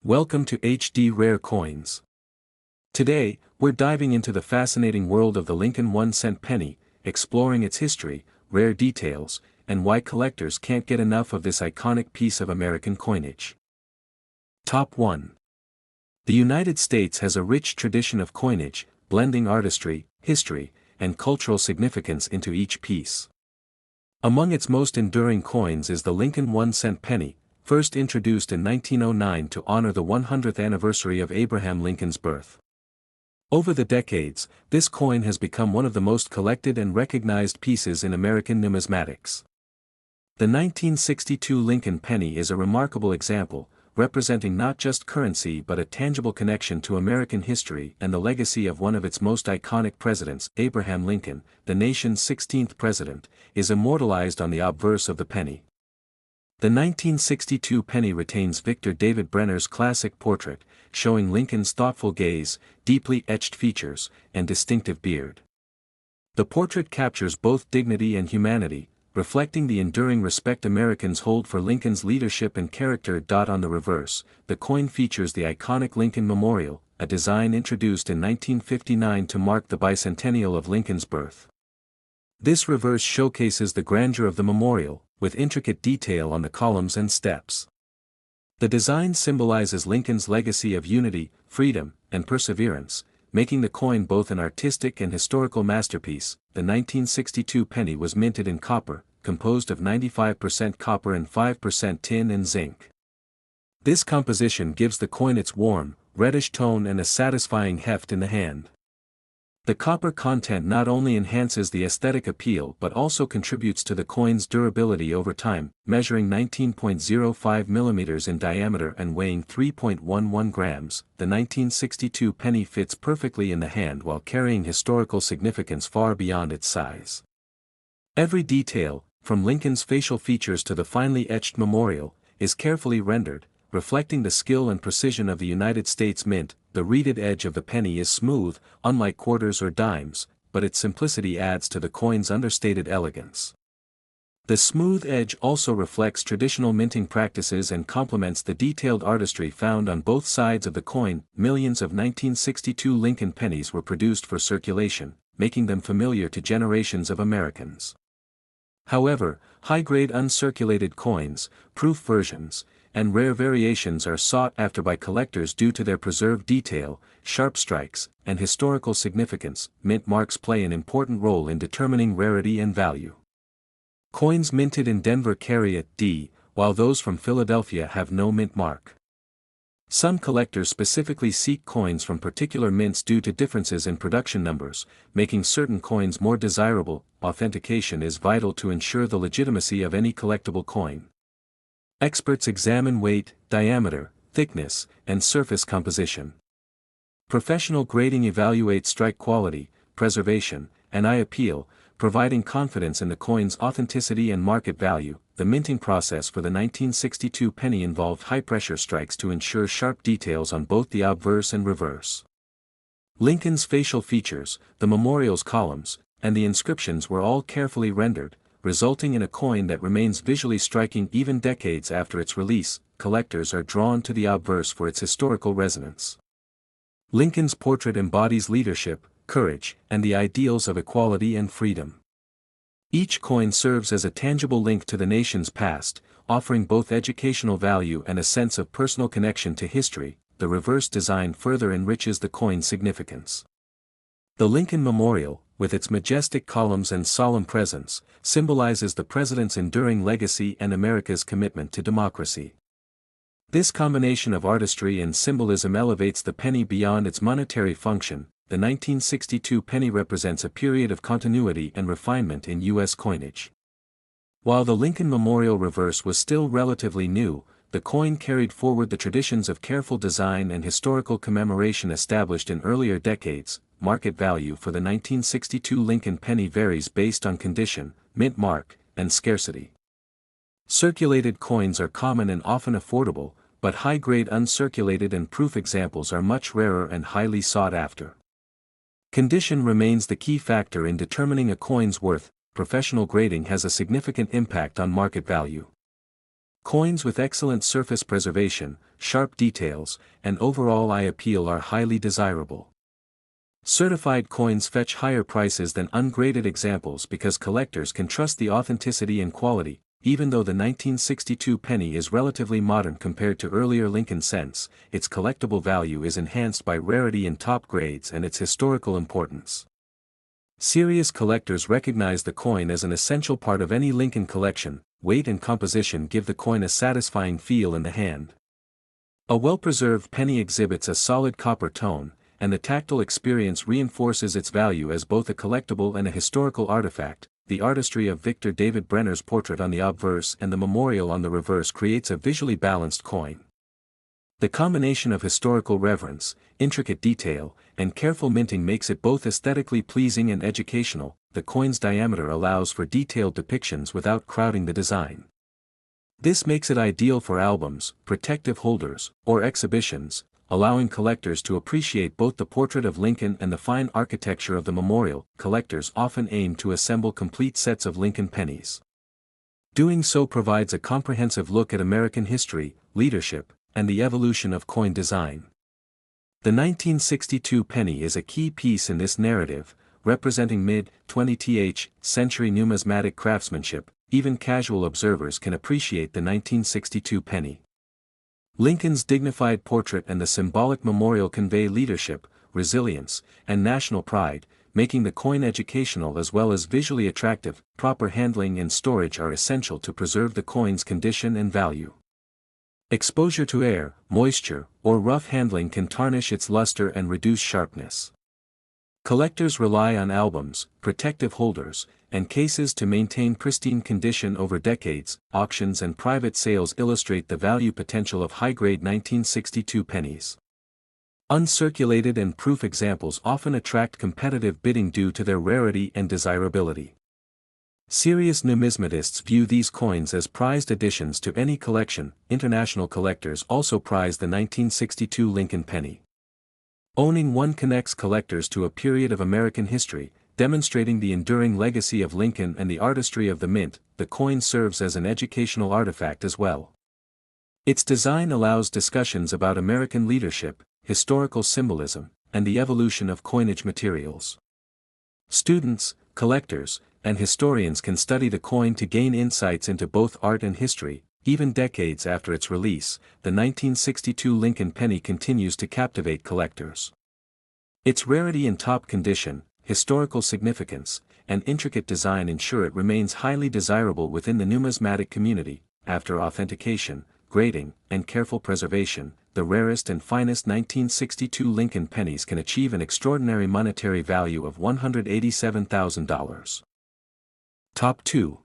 Welcome to HD Rare Coins. Today, we're diving into the fascinating world of the Lincoln 1-cent penny, exploring its history, rare details, and why collectors can't get enough of this iconic piece of American coinage. Top 1. The United States has a rich tradition of coinage, blending artistry, history, and cultural significance into each piece. Among its most enduring coins is the Lincoln 1-cent penny, first introduced in 1909 to honor the 100th anniversary of Abraham Lincoln's birth. Over the decades, this coin has become one of the most collected and recognized pieces in American numismatics. The 1962 Lincoln penny is a remarkable example, representing not just currency but a tangible connection to American history and the legacy of one of its most iconic presidents. Abraham Lincoln, the nation's 16th president, is immortalized on the obverse of the penny. The 1962 penny retains Victor David Brenner's classic portrait, showing Lincoln's thoughtful gaze, deeply etched features, and distinctive beard. The portrait captures both dignity and humanity, reflecting the enduring respect Americans hold for Lincoln's leadership and character. On the reverse, the coin features the iconic Lincoln Memorial, a design introduced in 1959 to mark the bicentennial of Lincoln's birth. This reverse showcases the grandeur of the memorial, with intricate detail on the columns and steps. The design symbolizes Lincoln's legacy of unity, freedom, and perseverance, making the coin both an artistic and historical masterpiece. The 1962 penny was minted in copper, composed of 95% copper and 5% tin and zinc. This composition gives the coin its warm, reddish tone and a satisfying heft in the hand. The copper content not only enhances the aesthetic appeal but also contributes to the coin's durability over time, measuring 19.05 mm in diameter and weighing 3.11 grams. The 1962 penny fits perfectly in the hand while carrying historical significance far beyond its size. Every detail, from Lincoln's facial features to the finely etched memorial, is carefully rendered, reflecting the skill and precision of the United States Mint. The reeded edge of the penny is smooth, unlike quarters or dimes, but its simplicity adds to the coin's understated elegance. The smooth edge also reflects traditional minting practices and complements the detailed artistry found on both sides of the coin. Millions of 1962 Lincoln pennies were produced for circulation, making them familiar to generations of Americans. However, high-grade uncirculated coins, proof versions, and rare variations are sought after by collectors due to their preserved detail, sharp strikes, and historical significance. Mint marks play an important role in determining rarity and value. Coins minted in Denver carry a D, while those from Philadelphia have no mint mark. Some collectors specifically seek coins from particular mints due to differences in production numbers, making certain coins more desirable. Authentication is vital to ensure the legitimacy of any collectible coin. Experts examine weight, diameter, thickness, and surface composition. Professional grading evaluates strike quality, preservation, and eye appeal, providing confidence in the coin's authenticity and market value. The minting process for the 1962 penny involved high-pressure strikes to ensure sharp details on both the obverse and reverse. Lincoln's facial features, the memorial's columns, and the inscriptions were all carefully rendered, resulting in a coin that remains visually striking even decades after its release. Collectors are drawn to the obverse for its historical resonance. Lincoln's portrait embodies leadership, courage, and the ideals of equality and freedom. Each coin serves as a tangible link to the nation's past, offering both educational value and a sense of personal connection to history. The reverse design further enriches the coin's significance. The Lincoln Memorial, with its majestic columns and solemn presence, symbolizes the president's enduring legacy and America's commitment to democracy. This combination of artistry and symbolism elevates the penny beyond its monetary function. The 1962 penny represents a period of continuity and refinement in U.S. coinage. While the Lincoln Memorial reverse was still relatively new, the coin carried forward the traditions of careful design and historical commemoration established in earlier decades. Market value for the 1962 Lincoln penny varies based on condition, mint mark, and scarcity. Circulated coins are common and often affordable, but high-grade uncirculated and proof examples are much rarer and highly sought after. Condition remains the key factor in determining a coin's worth. Professional grading has a significant impact on market value. Coins with excellent surface preservation, sharp details, and overall eye appeal are highly desirable. Certified coins fetch higher prices than ungraded examples because collectors can trust the authenticity and quality. Even though the 1962 penny is relatively modern compared to earlier Lincoln cents, its collectible value is enhanced by rarity in top grades and its historical importance. Serious collectors recognize the coin as an essential part of any Lincoln collection. Weight and composition give the coin a satisfying feel in the hand. A well-preserved penny exhibits a solid copper tone, and the tactile experience reinforces its value as both a collectible and a historical artifact. The artistry of Victor David Brenner's portrait on the obverse and the memorial on the reverse creates a visually balanced coin. The combination of historical reverence, intricate detail, and careful minting makes it both aesthetically pleasing and educational. The coin's diameter allows for detailed depictions without crowding the design. This makes it ideal for albums, protective holders, or exhibitions, allowing collectors to appreciate both the portrait of Lincoln and the fine architecture of the memorial. Collectors often aim to assemble complete sets of Lincoln pennies. Doing so provides a comprehensive look at American history, leadership, and the evolution of coin design. The 1962 penny is a key piece in this narrative, representing mid-20th century numismatic craftsmanship. Even casual observers can appreciate the 1962 penny. Lincoln's dignified portrait and the symbolic memorial convey leadership, resilience, and national pride, making the coin educational as well as visually attractive. Proper handling and storage are essential to preserve the coin's condition and value. Exposure to air, moisture, or rough handling can tarnish its luster and reduce sharpness. Collectors rely on albums, protective holders, and cases to maintain pristine condition over decades. Auctions and private sales illustrate the value potential of high-grade 1962 pennies. Uncirculated and proof examples often attract competitive bidding due to their rarity and desirability. Serious numismatists view these coins as prized additions to any collection. International collectors also prize the 1962 Lincoln penny. Owning one connects collectors to a period of American history, demonstrating the enduring legacy of Lincoln and the artistry of the mint. The coin serves as an educational artifact as well. Its design allows discussions about American leadership, historical symbolism, and the evolution of coinage materials. Students, collectors, and historians can study the coin to gain insights into both art and history. Even decades after its release, the 1962 Lincoln penny continues to captivate collectors. Its rarity in top condition, historical significance, and intricate design ensure it remains highly desirable within the numismatic community. After authentication, grading, and careful preservation, the rarest and finest 1962 Lincoln pennies can achieve an extraordinary monetary value of $187,000. Top 2.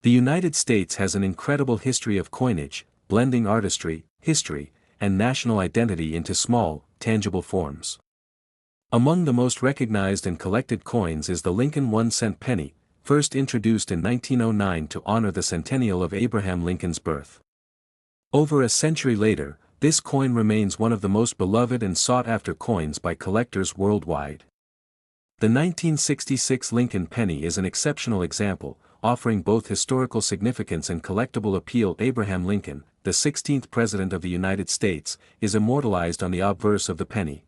The United States has an incredible history of coinage, blending artistry, history, and national identity into small, tangible forms. Among the most recognized and collected coins is the Lincoln 1-cent penny, first introduced in 1909 to honor the centennial of Abraham Lincoln's birth. Over a century later, this coin remains one of the most beloved and sought-after coins by collectors worldwide. The 1966 Lincoln penny is an exceptional example, offering both historical significance and collectible appeal. Abraham Lincoln, the 16th President of the United States, is immortalized on the obverse of the penny.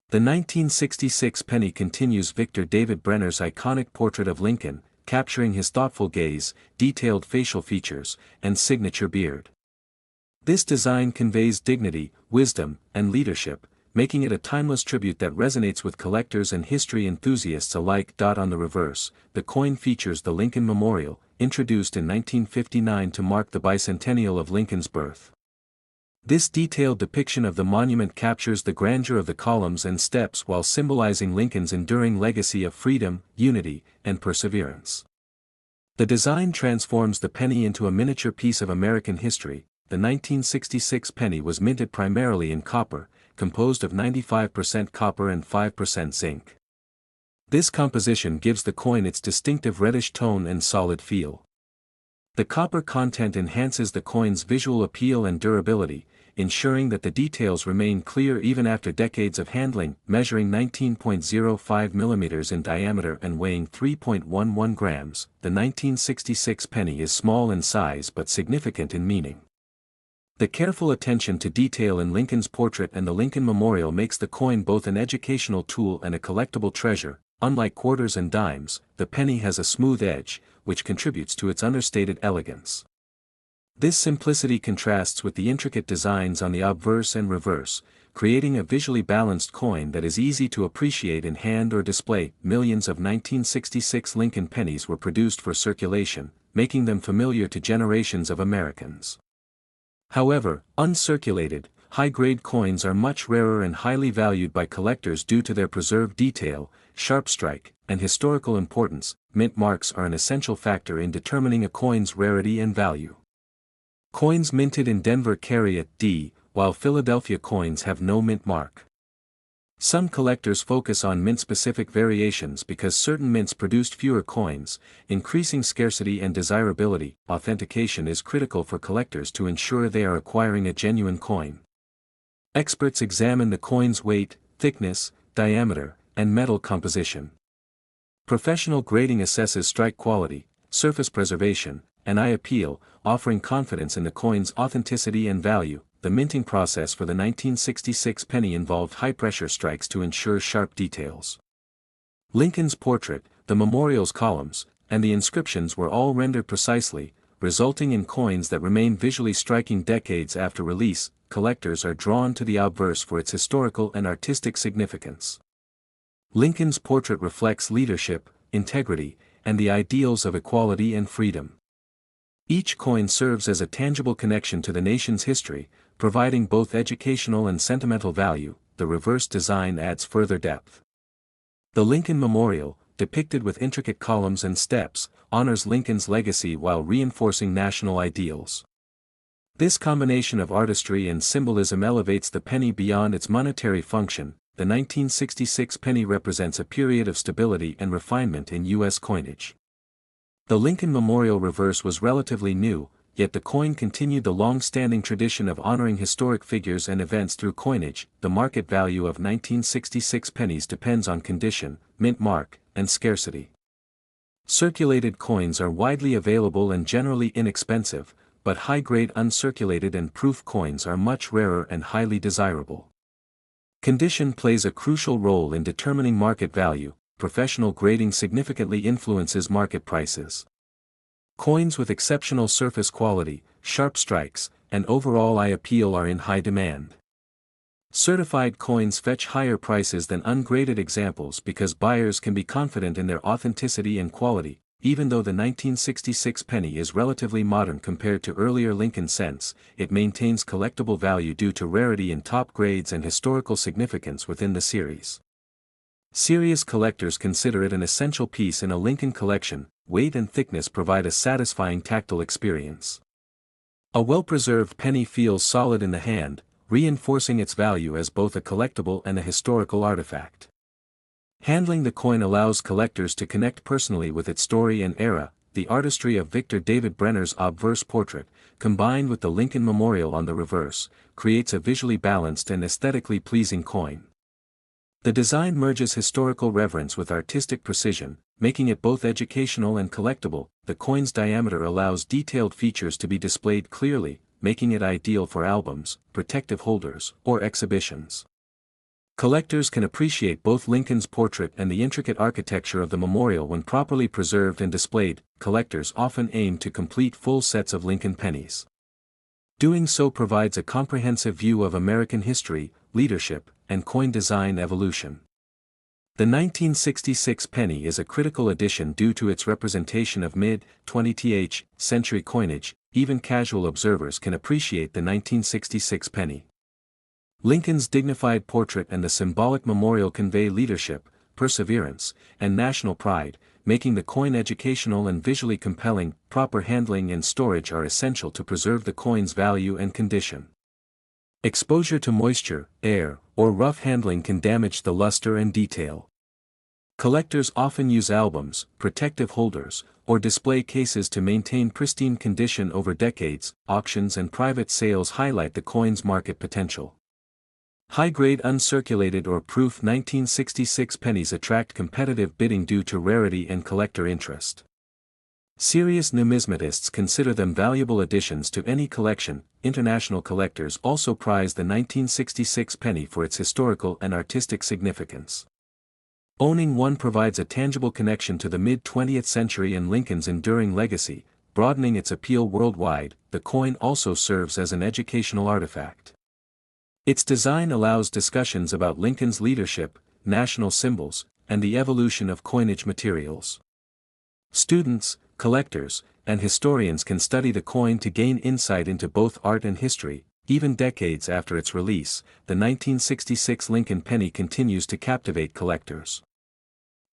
The 1966 penny continues Victor David Brenner's iconic portrait of Lincoln, capturing his thoughtful gaze, detailed facial features, and signature beard. This design conveys dignity, wisdom, and leadership, making it a timeless tribute that resonates with collectors and history enthusiasts alike. On the reverse, the coin features the Lincoln Memorial, introduced in 1959 to mark the bicentennial of Lincoln's birth. This detailed depiction of the monument captures the grandeur of the columns and steps while symbolizing Lincoln's enduring legacy of freedom, unity, and perseverance. The design transforms the penny into a miniature piece of American history. The 1966 penny was minted primarily in copper, composed of 95% copper and 5% zinc. This composition gives the coin its distinctive reddish tone and solid feel. The copper content enhances the coin's visual appeal and durability, ensuring that the details remain clear even after decades of handling. Measuring 19.05 mm in diameter and weighing 3.11 grams, the 1966 penny is small in size but significant in meaning. The careful attention to detail in Lincoln's portrait and the Lincoln Memorial makes the coin both an educational tool and a collectible treasure. Unlike quarters and dimes, the penny has a smooth edge, which contributes to its understated elegance. This simplicity contrasts with the intricate designs on the obverse and reverse, creating a visually balanced coin that is easy to appreciate in hand or display. Millions of 1966 Lincoln pennies were produced for circulation, making them familiar to generations of Americans. However, uncirculated, high-grade coins are much rarer and highly valued by collectors due to their preserved detail, sharp strike, and historical importance. Mint marks are an essential factor in determining a coin's rarity and value. Coins minted in Denver carry a D, while Philadelphia coins have no mint mark. Some collectors focus on mint-specific variations because certain mints produced fewer coins, increasing scarcity and desirability. Authentication is critical for collectors to ensure they are acquiring a genuine coin. Experts examine the coin's weight, thickness, diameter, and metal composition. Professional grading assesses strike quality, surface preservation, and eye appeal, offering confidence in the coin's authenticity and value. The minting process for the 1966 penny involved high-pressure strikes to ensure sharp details. Lincoln's portrait, the memorial's columns, and the inscriptions were all rendered precisely, resulting in coins that remain visually striking decades after release. Collectors are drawn to the obverse for its historical and artistic significance. Lincoln's portrait reflects leadership, integrity, and the ideals of equality and freedom. Each coin serves as a tangible connection to the nation's history, providing both educational and sentimental value. The reverse design adds further depth. The Lincoln Memorial, depicted with intricate columns and steps, honors Lincoln's legacy while reinforcing national ideals. This combination of artistry and symbolism elevates the penny beyond its monetary function. The 1966 penny represents a period of stability and refinement in U.S. coinage. The Lincoln Memorial reverse was relatively new, yet the coin continued the long-standing tradition of honoring historic figures and events through coinage. The market value of 1966 pennies depends on condition, mint mark, and scarcity. Circulated coins are widely available and generally inexpensive, but high-grade uncirculated and proof coins are much rarer and highly desirable. Condition plays a crucial role in determining market value. Professional grading significantly influences market prices. Coins with exceptional surface quality, sharp strikes, and overall eye appeal are in high demand. Certified coins fetch higher prices than ungraded examples because buyers can be confident in their authenticity and quality. Even though the 1966 penny is relatively modern compared to earlier Lincoln cents, it maintains collectible value due to rarity in top grades and historical significance within the series. Serious collectors consider it an essential piece in a Lincoln collection. Weight and thickness provide a satisfying tactile experience. A well-preserved penny feels solid in the hand, reinforcing its value as both a collectible and a historical artifact. Handling the coin allows collectors to connect personally with its story and era. The artistry of Victor David Brenner's obverse portrait, combined with the Lincoln Memorial on the reverse, creates a visually balanced and aesthetically pleasing coin. The design merges historical reverence with artistic precision, making it both educational and collectible. The coin's diameter allows detailed features to be displayed clearly, making it ideal for albums, protective holders, or exhibitions. Collectors can appreciate both Lincoln's portrait and the intricate architecture of the memorial when properly preserved and displayed. Collectors often aim to complete full sets of Lincoln pennies. Doing so provides a comprehensive view of American history, leadership, and coin design evolution. The 1966 penny is a critical addition due to its representation of mid-20th century coinage. Even casual observers can appreciate the 1966 penny. Lincoln's dignified portrait and the symbolic memorial convey leadership, perseverance, and national pride, making the coin educational and visually compelling. Proper handling and storage are essential to preserve the coin's value and condition. Exposure to moisture, air, or rough handling can damage the luster and detail. Collectors often use albums, protective holders, or display cases to maintain pristine condition over decades. Auctions and private sales highlight the coin's market potential. High-grade uncirculated or proof 1966 pennies attract competitive bidding due to rarity and collector interest. Serious numismatists consider them valuable additions to any collection. International collectors also prize the 1966 penny for its historical and artistic significance. Owning one provides a tangible connection to the mid-20th century and Lincoln's enduring legacy, broadening its appeal worldwide. The coin also serves as an educational artifact. Its design allows discussions about Lincoln's leadership, national symbols, and the evolution of coinage materials. Students, collectors, and historians can study the coin to gain insight into both art and history. Even decades after its release, the 1966 Lincoln penny continues to captivate collectors.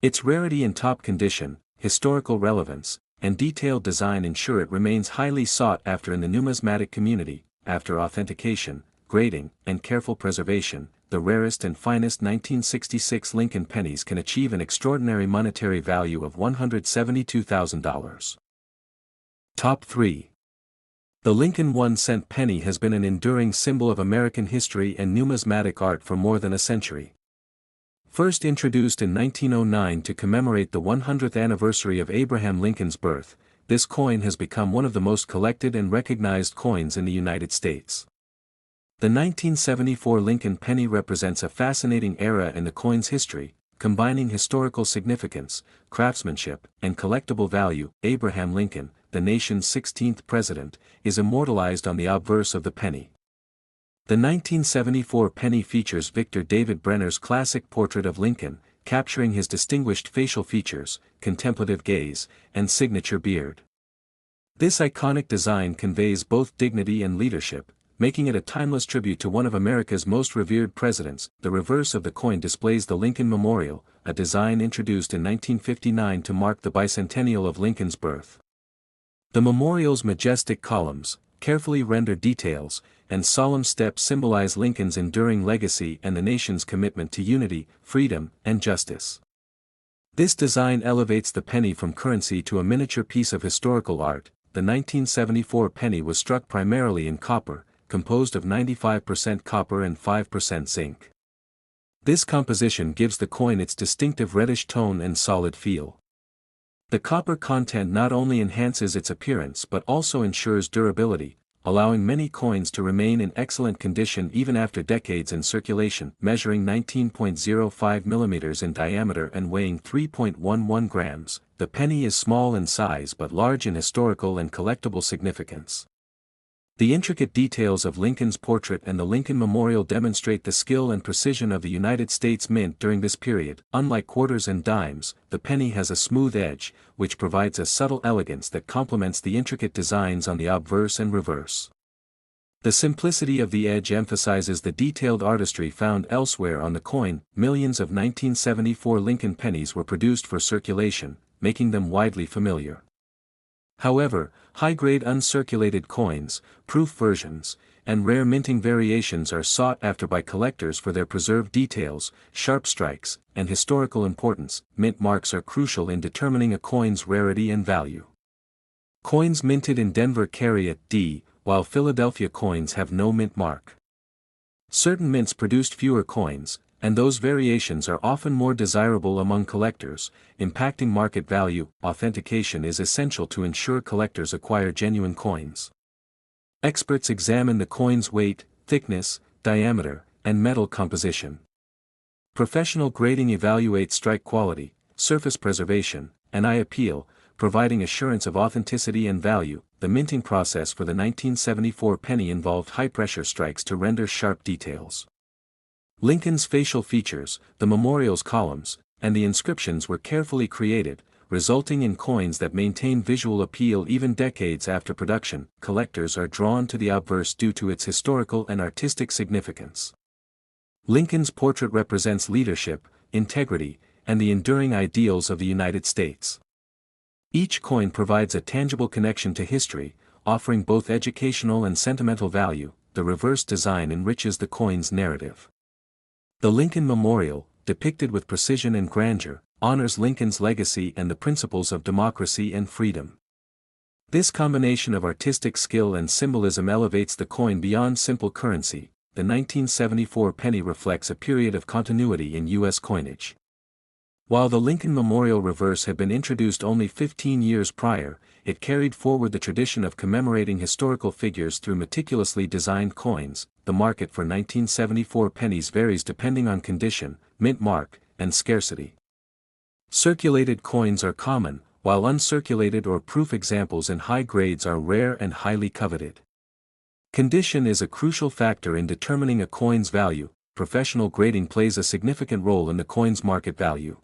Its rarity and top condition, historical relevance, and detailed design ensure it remains highly sought after in the numismatic community. After authentication, grading, and careful preservation, the rarest and finest 1966 Lincoln pennies can achieve an extraordinary monetary value of $172,000. Top 3. The Lincoln 1-cent penny has been an enduring symbol of American history and numismatic art for more than a century. First introduced in 1909 to commemorate the 100th anniversary of Abraham Lincoln's birth, this coin has become one of the most collected and recognized coins in the United States. The 1974 Lincoln penny represents a fascinating era in the coin's history, combining historical significance, craftsmanship, and collectible value. Abraham Lincoln, the nation's 16th president, is immortalized on the obverse of the penny. The 1974 penny features Victor David Brenner's classic portrait of Lincoln, capturing his distinguished facial features, contemplative gaze, and signature beard. This iconic design conveys both dignity and leadership, making it a timeless tribute to one of America's most revered presidents. The reverse of the coin displays the Lincoln Memorial, a design introduced in 1959 to mark the bicentennial of Lincoln's birth. The memorial's majestic columns, carefully rendered details, and solemn steps symbolize Lincoln's enduring legacy and the nation's commitment to unity, freedom, and justice. This design elevates the penny from currency to a miniature piece of historical art. The 1974 penny was struck primarily in copper, composed of 95% copper and 5% zinc. This composition gives the coin its distinctive reddish tone and solid feel. The copper content not only enhances its appearance but also ensures durability, allowing many coins to remain in excellent condition even after decades in circulation. Measuring 19.05 mm in diameter and weighing 3.11 grams, the penny is small in size but large in historical and collectible significance. The intricate details of Lincoln's portrait and the Lincoln Memorial demonstrate the skill and precision of the United States Mint during this period. Unlike quarters and dimes, the penny has a smooth edge, which provides a subtle elegance that complements the intricate designs on the obverse and reverse. The simplicity of the edge emphasizes the detailed artistry found elsewhere on the coin. Millions of 1974 Lincoln pennies were produced for circulation, making them widely familiar. However, high-grade uncirculated coins, proof versions, and rare minting variations are sought after by collectors for their preserved details, sharp strikes, and historical importance. Mint marks are crucial in determining a coin's rarity and value. Coins minted in Denver carry a D, while Philadelphia coins have no mint mark. Certain mints produced fewer coins, and those variations are often more desirable among collectors, impacting market value. Authentication is essential to ensure collectors acquire genuine coins. Experts examine the coin's weight, thickness, diameter, and metal composition. Professional grading evaluates strike quality, surface preservation, and eye appeal, providing assurance of authenticity and value. The minting process for the 1974 penny involved high-pressure strikes to render sharp details. Lincoln's facial features, the memorial's columns, and the inscriptions were carefully created, resulting in coins that maintain visual appeal even decades after production. Collectors are drawn to the obverse due to its historical and artistic significance. Lincoln's portrait represents leadership, integrity, and the enduring ideals of the United States. Each coin provides a tangible connection to history, offering both educational and sentimental value. The reverse design enriches the coin's narrative. The Lincoln Memorial, depicted with precision and grandeur, honors Lincoln's legacy and the principles of democracy and freedom. This combination of artistic skill and symbolism elevates the coin beyond simple currency. The 1974 penny reflects a period of continuity in U.S. coinage. While the Lincoln Memorial Reverse had been introduced only 15 years prior, it carried forward the tradition of commemorating historical figures through meticulously designed coins. The market for 1974 pennies varies depending on condition, mint mark, and scarcity. Circulated coins are common, while uncirculated or proof examples in high grades are rare and highly coveted. Condition is a crucial factor in determining a coin's value. Professional grading plays a significant role in the coin's market value.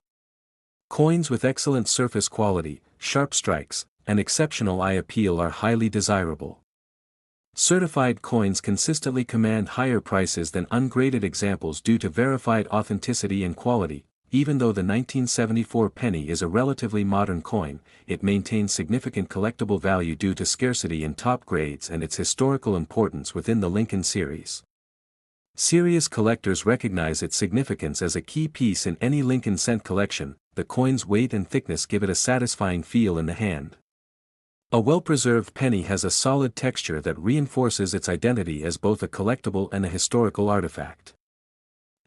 Coins with excellent surface quality, sharp strikes, and exceptional eye appeal are highly desirable. Certified coins consistently command higher prices than ungraded examples due to verified authenticity and quality. Even though the 1974 penny is a relatively modern coin, it maintains significant collectible value due to scarcity in top grades and its historical importance within the Lincoln series. Serious collectors recognize its significance as a key piece in any Lincoln cent collection. The coin's weight and thickness give it a satisfying feel in the hand. A well-preserved penny has a solid texture that reinforces its identity as both a collectible and a historical artifact.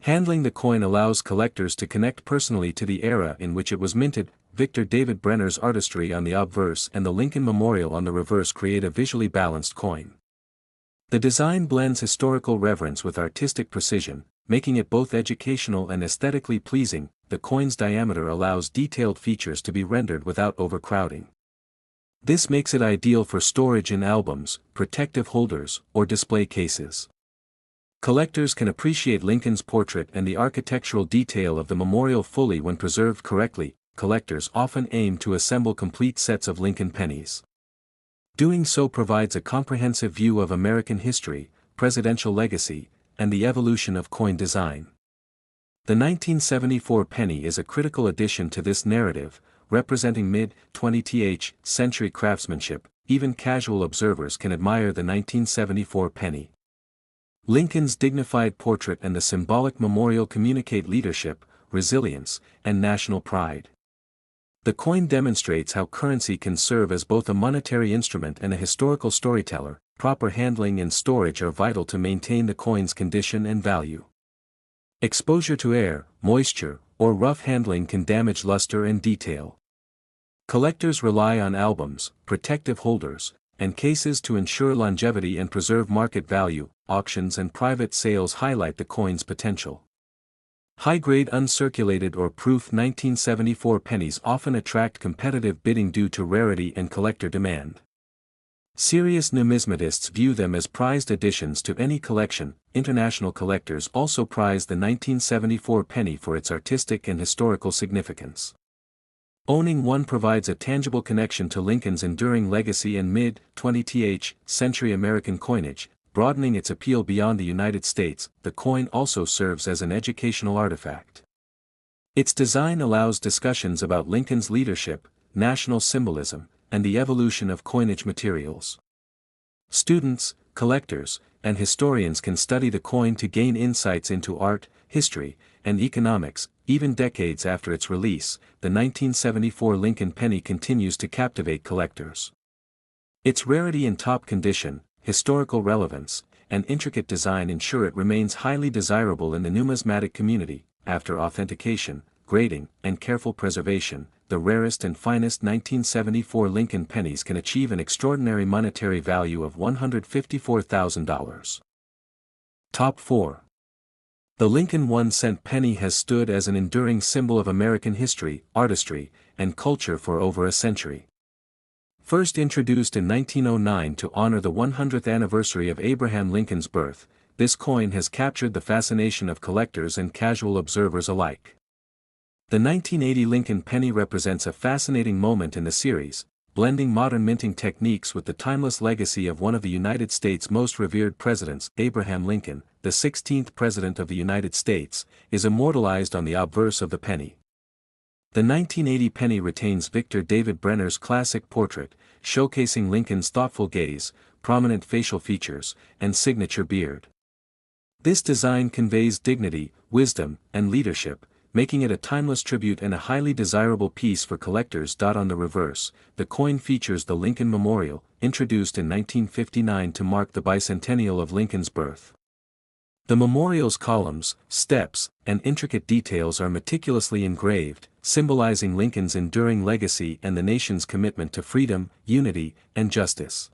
Handling the coin allows collectors to connect personally to the era in which it was minted. Victor David Brenner's artistry on the obverse and the Lincoln Memorial on the reverse create a visually balanced coin. The design blends historical reverence with artistic precision, making it both educational and aesthetically pleasing. The coin's diameter allows detailed features to be rendered without overcrowding. This makes it ideal for storage in albums, protective holders, or display cases. Collectors can appreciate Lincoln's portrait and the architectural detail of the memorial fully when preserved correctly. Collectors often aim to assemble complete sets of Lincoln pennies. Doing so provides a comprehensive view of American history, presidential legacy, and the evolution of coin design. The 1974 penny is a critical addition to this narrative, representing mid-20th century craftsmanship. Even casual observers can admire the 1974 penny. Lincoln's dignified portrait and the symbolic memorial communicate leadership, resilience, and national pride. The coin demonstrates how currency can serve as both a monetary instrument and a historical storyteller. Proper handling and storage are vital to maintain the coin's condition and value. Exposure to air, moisture, or rough handling can damage luster and detail. Collectors rely on albums, protective holders, and cases to ensure longevity and preserve market value. Auctions and private sales highlight the coin's potential. High-grade uncirculated or proof 1974 pennies often attract competitive bidding due to rarity and collector demand. Serious numismatists view them as prized additions to any collection. International collectors also prize the 1974 penny for its artistic and historical significance. Owning one provides a tangible connection to Lincoln's enduring legacy and mid-20th century American coinage, broadening its appeal beyond the United States. The coin also serves as an educational artifact. Its design allows discussions about Lincoln's leadership, national symbolism, and the evolution of coinage materials. Students, collectors, and historians can study the coin to gain insights into art, history, and economics. Even decades after its release, the 1974 Lincoln penny continues to captivate collectors. Its rarity and top condition, historical relevance, and intricate design ensure it remains highly desirable in the numismatic community. After authentication, grading, and careful preservation, the rarest and finest 1974 Lincoln pennies can achieve an extraordinary monetary value of $154,000. Top 4. The Lincoln 1-cent penny has stood as an enduring symbol of American history, artistry, and culture for over a century. First introduced in 1909 to honor the 100th anniversary of Abraham Lincoln's birth, this coin has captured the fascination of collectors and casual observers alike. The 1980 Lincoln penny represents a fascinating moment in the series, blending modern minting techniques with the timeless legacy of one of the United States' most revered presidents. Abraham Lincoln, the 16th President of the United States, is immortalized on the obverse of the penny. The 1980 penny retains Victor David Brenner's classic portrait, showcasing Lincoln's thoughtful gaze, prominent facial features, and signature beard. This design conveys dignity, wisdom, and leadership, making it a timeless tribute and a highly desirable piece for collectors. On the reverse, the coin features the Lincoln Memorial, introduced in 1959 to mark the bicentennial of Lincoln's birth. The memorial's columns, steps, and intricate details are meticulously engraved, symbolizing Lincoln's enduring legacy and the nation's commitment to freedom, unity, and justice.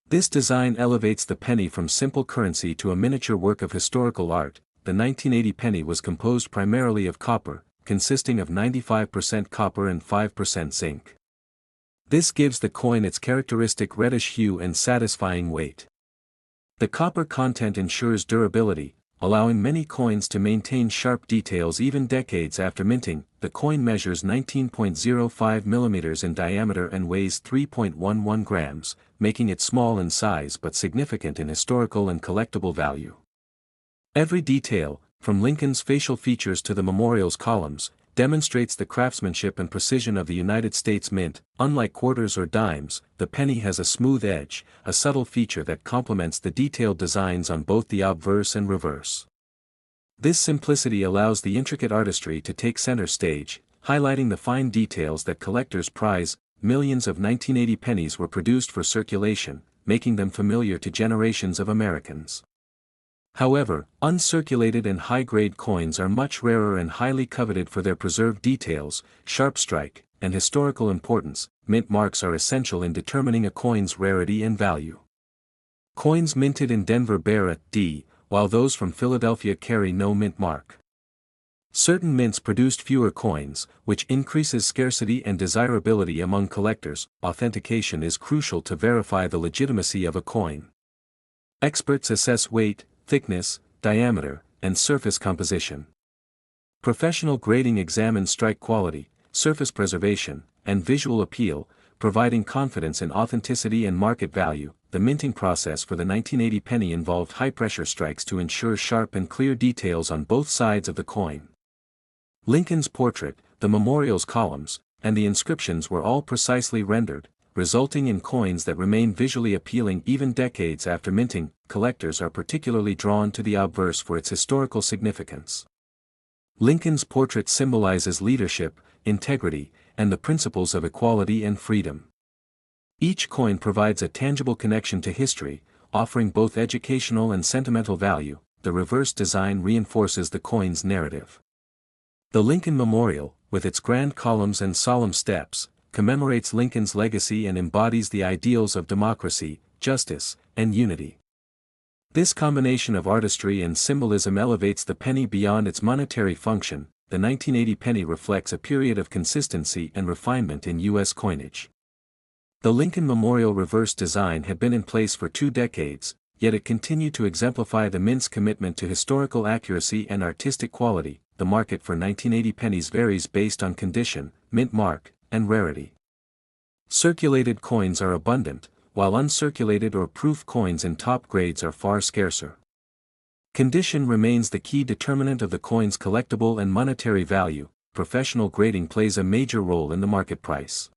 This design elevates the penny from simple currency to a miniature work of historical art. The 1980 penny was composed primarily of copper, consisting of 95% copper and 5% zinc. This gives the coin its characteristic reddish hue and satisfying weight. The copper content ensures durability, allowing many coins to maintain sharp details even decades after minting. The coin measures 19.05 mm in diameter and weighs 3.11 grams, making it small in size but significant in historical and collectible value. Every detail, from Lincoln's facial features to the memorial's columns, demonstrates the craftsmanship and precision of the United States Mint. Unlike quarters or dimes, the penny has a smooth edge, a subtle feature that complements the detailed designs on both the obverse and reverse. This simplicity allows the intricate artistry to take center stage, highlighting the fine details that collectors prize. Millions of 1980 pennies were produced for circulation, making them familiar to generations of Americans. However, uncirculated and high-grade coins are much rarer and highly coveted for their preserved details, sharp strike, and historical importance. Mint marks are essential in determining a coin's rarity and value. Coins minted in Denver bear a D, while those from Philadelphia carry no mint mark. Certain mints produced fewer coins, which increases scarcity and desirability among collectors. Authentication is crucial to verify the legitimacy of a coin. Experts assess weight, thickness, diameter, and surface composition. Professional grading examines strike quality, surface preservation, and visual appeal, providing confidence in authenticity and market value. The minting process for the 1980 penny involved high-pressure strikes to ensure sharp and clear details on both sides of the coin. Lincoln's portrait, the memorial's columns, and the inscriptions were all precisely rendered, resulting in coins that remain visually appealing even decades after minting. Collectors are particularly drawn to the obverse for its historical significance. Lincoln's portrait symbolizes leadership, integrity, and the principles of equality and freedom. Each coin provides a tangible connection to history, offering both educational and sentimental value. The reverse design reinforces the coin's narrative. The Lincoln Memorial, with its grand columns and solemn steps, commemorates Lincoln's legacy and embodies the ideals of democracy, justice, and unity. This combination of artistry and symbolism elevates the penny beyond its monetary function. The 1980 penny reflects a period of consistency and refinement in U.S. coinage. The Lincoln Memorial reverse design had been in place for 2 decades, yet it continued to exemplify the mint's commitment to historical accuracy and artistic quality. The market for 1980 pennies varies based on condition, mint mark, and rarity. Circulated coins are abundant, while uncirculated or proof coins in top grades are far scarcer. Condition remains the key determinant of the coin's collectible and monetary value. Professional grading plays a major role in the market price.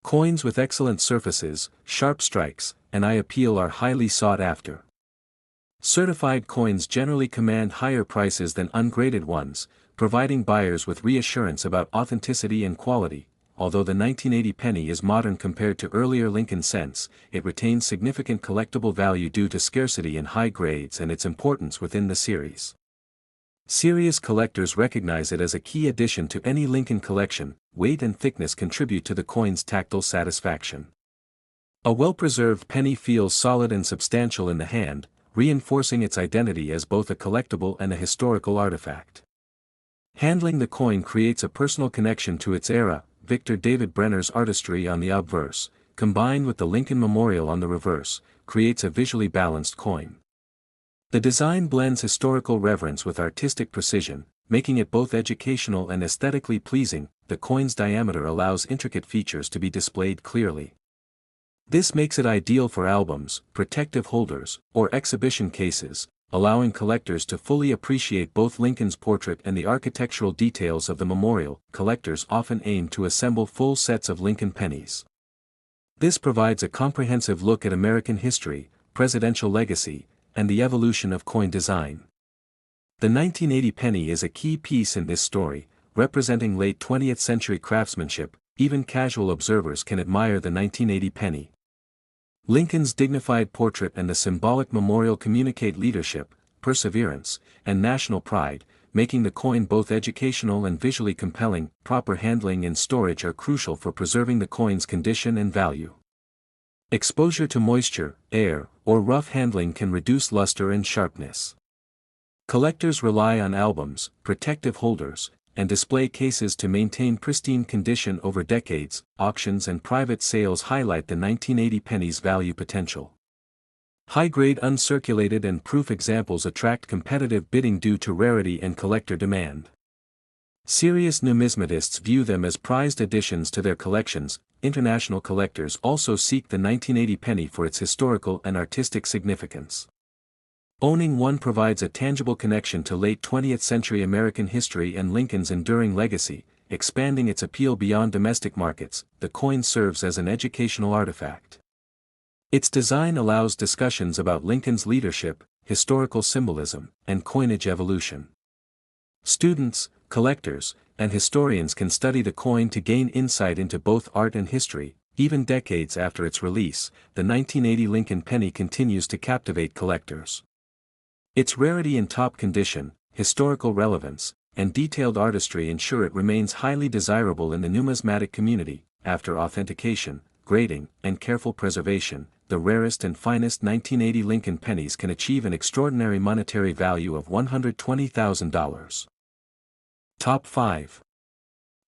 Coins with excellent surfaces, sharp strikes, and eye appeal are highly sought after. Certified coins generally command higher prices than ungraded ones, providing buyers with reassurance about authenticity and quality. Although the 1980 penny is modern compared to earlier Lincoln cents, it retains significant collectible value due to scarcity in high grades and its importance within the series. Serious collectors recognize it as a key addition to any Lincoln collection. Weight and thickness contribute to the coin's tactile satisfaction. A well-preserved penny feels solid and substantial in the hand, reinforcing its identity as both a collectible and a historical artifact. Handling the coin creates a personal connection to its era. Victor David Brenner's artistry on the obverse, combined with the Lincoln Memorial on the reverse, creates a visually balanced coin. The design blends historical reverence with artistic precision, making it both educational and aesthetically pleasing. The coin's diameter allows intricate features to be displayed clearly. This makes it ideal for albums, protective holders, or exhibition cases, allowing collectors to fully appreciate both Lincoln's portrait and the architectural details of the memorial. Collectors often aim to assemble full sets of Lincoln pennies. This provides a comprehensive look at American history, presidential legacy, and the evolution of coin design. The 1980 penny is a key piece in this story, representing late 20th century craftsmanship. Even casual observers can admire the 1980 penny. Lincoln's dignified portrait and the symbolic memorial communicate leadership, perseverance, and national pride, making the coin both educational and visually compelling. Proper handling and storage are crucial for preserving the coin's condition and value. Exposure to moisture, air, or rough handling can reduce luster and sharpness. Collectors rely on albums, protective holders, and display cases to maintain pristine condition over decades. Auctions and private sales highlight the 1980 penny's value potential. High-grade uncirculated and proof examples attract competitive bidding due to rarity and collector demand. Serious numismatists view them as prized additions to their collections. International collectors also seek the 1980 penny for its historical and artistic significance. Owning one provides a tangible connection to late 20th century American history and Lincoln's enduring legacy, expanding its appeal beyond domestic markets. The coin serves as an educational artifact. Its design allows discussions about Lincoln's leadership, historical symbolism, and coinage evolution. Students, collectors, and historians can study the coin to gain insight into both art and history. Even decades after its release, the 1980 Lincoln penny continues to captivate collectors. Its rarity in top condition, historical relevance, and detailed artistry ensure it remains highly desirable in the numismatic community. After authentication, grading, and careful preservation, the rarest and finest 1980 Lincoln pennies can achieve an extraordinary monetary value of $120,000. Top 5.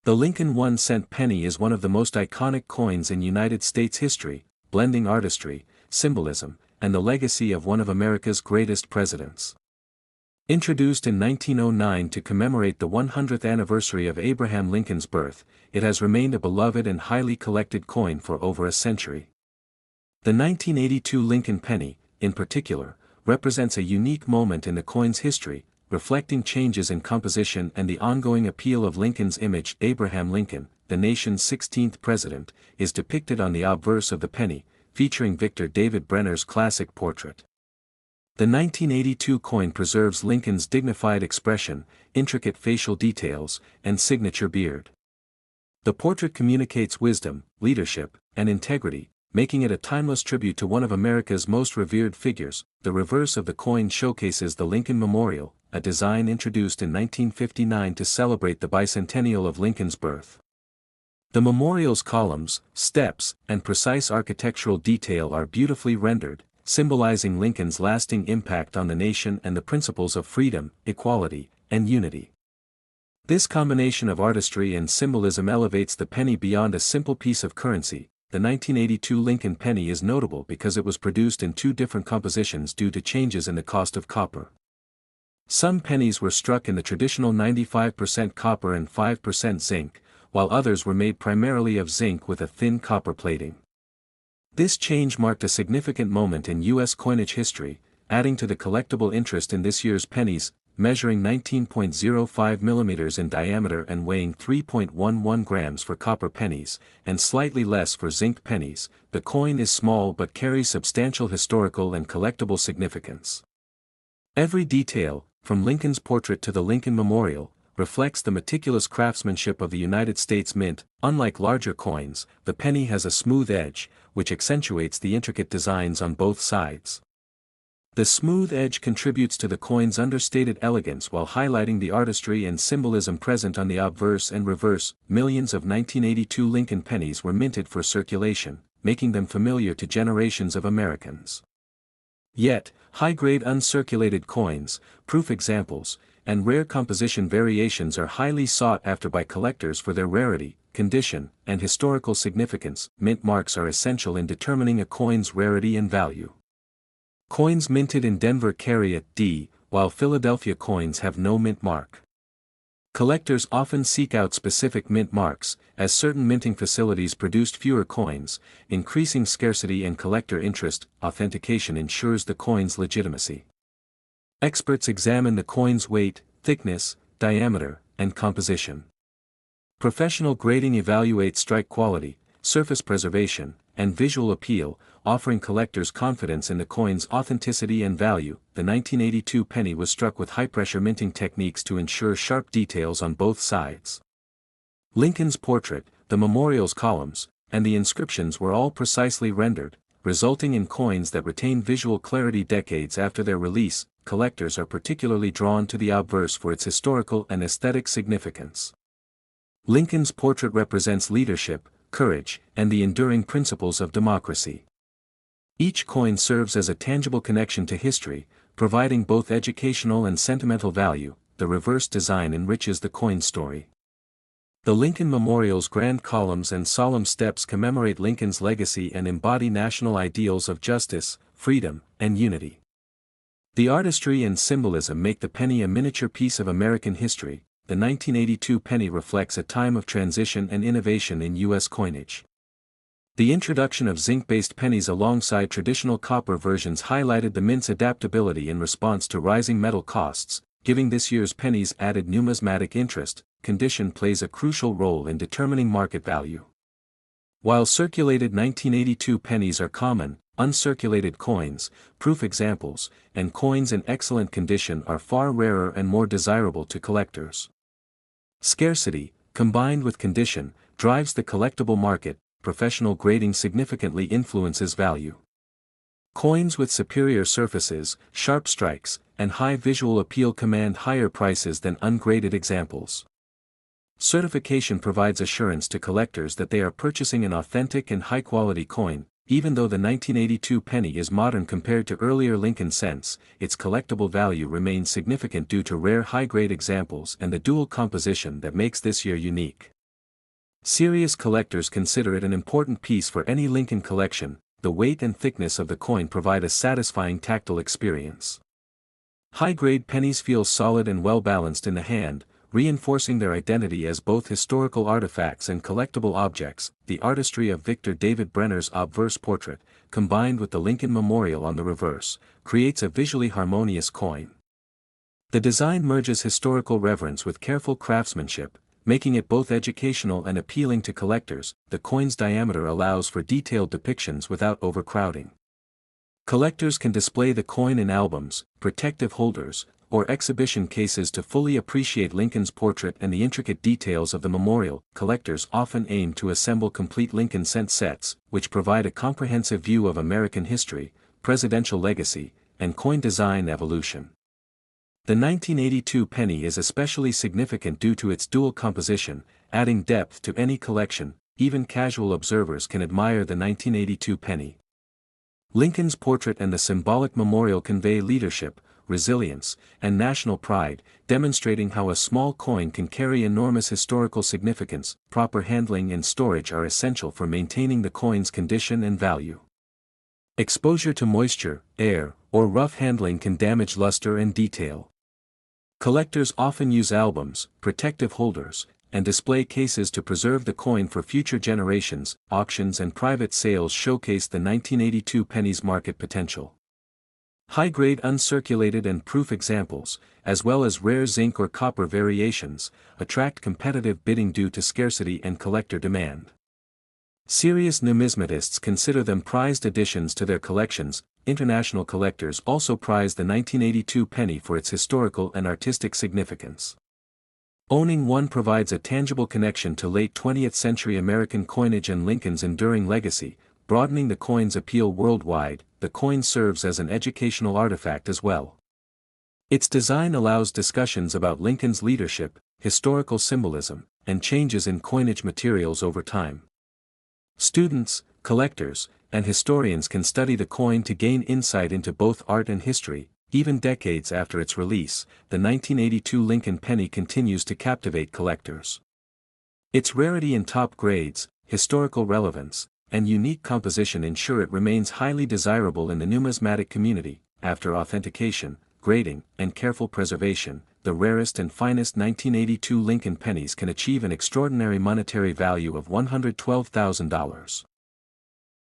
The Lincoln 1-cent penny is one of the most iconic coins in United States history, blending artistry, symbolism, and the legacy of one of America's greatest presidents. Introduced in 1909 to commemorate the 100th anniversary of Abraham Lincoln's birth, it has remained a beloved and highly collected coin for over a century. The 1982 Lincoln penny, in particular, represents a unique moment in the coin's history, reflecting changes in composition and the ongoing appeal of Lincoln's image. Abraham Lincoln, the nation's 16th president, is depicted on the obverse of the penny, featuring Victor David Brenner's classic portrait. The 1982 coin preserves Lincoln's dignified expression, intricate facial details, and signature beard. The portrait communicates wisdom, leadership, and integrity, making it a timeless tribute to one of America's most revered figures. The reverse of the coin showcases the Lincoln Memorial, a design introduced in 1959 to celebrate the bicentennial of Lincoln's birth. The memorial's columns, steps, and precise architectural detail are beautifully rendered, symbolizing Lincoln's lasting impact on the nation and the principles of freedom, equality, and unity. This combination of artistry and symbolism elevates the penny beyond a simple piece of currency. The 1982 Lincoln penny is notable because it was produced in two different compositions due to changes in the cost of copper. Some pennies were struck in the traditional 95% copper and 5% zinc, while others were made primarily of zinc with a thin copper plating. This change marked a significant moment in U.S. coinage history, adding to the collectible interest in this year's pennies. Measuring 19.05 mm in diameter and weighing 3.11 grams for copper pennies, and slightly less for zinc pennies, the coin is small but carries substantial historical and collectible significance. Every detail, from Lincoln's portrait to the Lincoln Memorial, reflects the meticulous craftsmanship of the United States Mint. Unlike larger coins, the penny has a smooth edge, which accentuates the intricate designs on both sides. The smooth edge contributes to the coin's understated elegance while highlighting the artistry and symbolism present on the obverse and reverse. Millions of 1982 Lincoln pennies were minted for circulation, making them familiar to generations of Americans. Yet, high-grade uncirculated coins, proof examples, and rare composition variations are highly sought after by collectors for their rarity, condition, and historical significance. Mint marks are essential in determining a coin's rarity and value. Coins minted in Denver carry a D, while Philadelphia coins have no mint mark. Collectors often seek out specific mint marks, as certain minting facilities produced fewer coins, increasing scarcity and collector interest. Authentication ensures the coin's legitimacy. Experts examine the coin's weight, thickness, diameter, and composition. Professional grading evaluates strike quality, surface preservation, and visual appeal, offering collectors confidence in the coin's authenticity and value. The 1982 penny was struck with high-pressure minting techniques to ensure sharp details on both sides. Lincoln's portrait, the memorial's columns, and the inscriptions were all precisely rendered, resulting in coins that retain visual clarity decades after their release. Collectors are particularly drawn to the obverse for its historical and aesthetic significance. Lincoln's portrait represents leadership, courage, and the enduring principles of democracy. Each coin serves as a tangible connection to history, providing both educational and sentimental value. The reverse design enriches the coin story. The Lincoln Memorial's grand columns and solemn steps commemorate Lincoln's legacy and embody national ideals of justice, freedom, and unity. The artistry and symbolism make the penny a miniature piece of American history. The 1982 penny reflects a time of transition and innovation in U.S. coinage. The introduction of zinc-based pennies alongside traditional copper versions highlighted the mint's adaptability in response to rising metal costs, giving this year's pennies added numismatic interest. Condition plays a crucial role in determining market value. While circulated 1982 pennies are common, uncirculated coins, proof examples, and coins in excellent condition are far rarer and more desirable to collectors. Scarcity, combined with condition, drives the collectible market. Professional grading significantly influences value. Coins with superior surfaces, sharp strikes, and high visual appeal command higher prices than ungraded examples. Certification provides assurance to collectors that they are purchasing an authentic and high-quality coin. Even though the 1982 penny is modern compared to earlier Lincoln cents, its collectible value remains significant due to rare high-grade examples and the dual composition that makes this year unique. Serious collectors consider it an important piece for any Lincoln collection. The weight and thickness of the coin provide a satisfying tactile experience. High-grade pennies feel solid and well-balanced in the hand, reinforcing their identity as both historical artifacts and collectible objects. The artistry of Victor David Brenner's obverse portrait, combined with the Lincoln Memorial on the reverse, creates a visually harmonious coin. The design merges historical reverence with careful craftsmanship, making it both educational and appealing to collectors. The coin's diameter allows for detailed depictions without overcrowding. Collectors can display the coin in albums, protective holders, or exhibition cases to fully appreciate Lincoln's portrait and the intricate details of the memorial. Collectors often aim to assemble complete Lincoln cent sets, which provide a comprehensive view of American history, presidential legacy, and coin design evolution. The 1982 penny is especially significant due to its dual composition, adding depth to any collection. Even casual observers can admire the 1982 penny. Lincoln's portrait and the symbolic memorial convey leadership, resilience, and national pride, demonstrating how a small coin can carry enormous historical significance. Proper handling and storage are essential for maintaining the coin's condition and value. Exposure to moisture, air, or rough handling can damage luster and detail. Collectors often use albums, protective holders, and display cases to preserve the coin for future generations. Auctions and private sales showcase the 1982 penny's market potential. High-grade uncirculated and proof examples, as well as rare zinc or copper variations, attract competitive bidding due to scarcity and collector demand. Serious numismatists consider them prized additions to their collections. International collectors also prize the 1982 penny for its historical and artistic significance. Owning one provides a tangible connection to late 20th century American coinage and Lincoln's enduring legacy, broadening the coin's appeal worldwide. The coin serves as an educational artifact as well. Its design allows discussions about Lincoln's leadership, historical symbolism, and changes in coinage materials over time. Students, collectors, and historians can study the coin to gain insight into both art and history. Even decades after its release, the 1982 Lincoln penny continues to captivate collectors. Its rarity in top grades, historical relevance, and unique composition ensure it remains highly desirable in the numismatic community. After authentication, grading, and careful preservation, the rarest and finest 1982 Lincoln pennies can achieve an extraordinary monetary value of $112,000.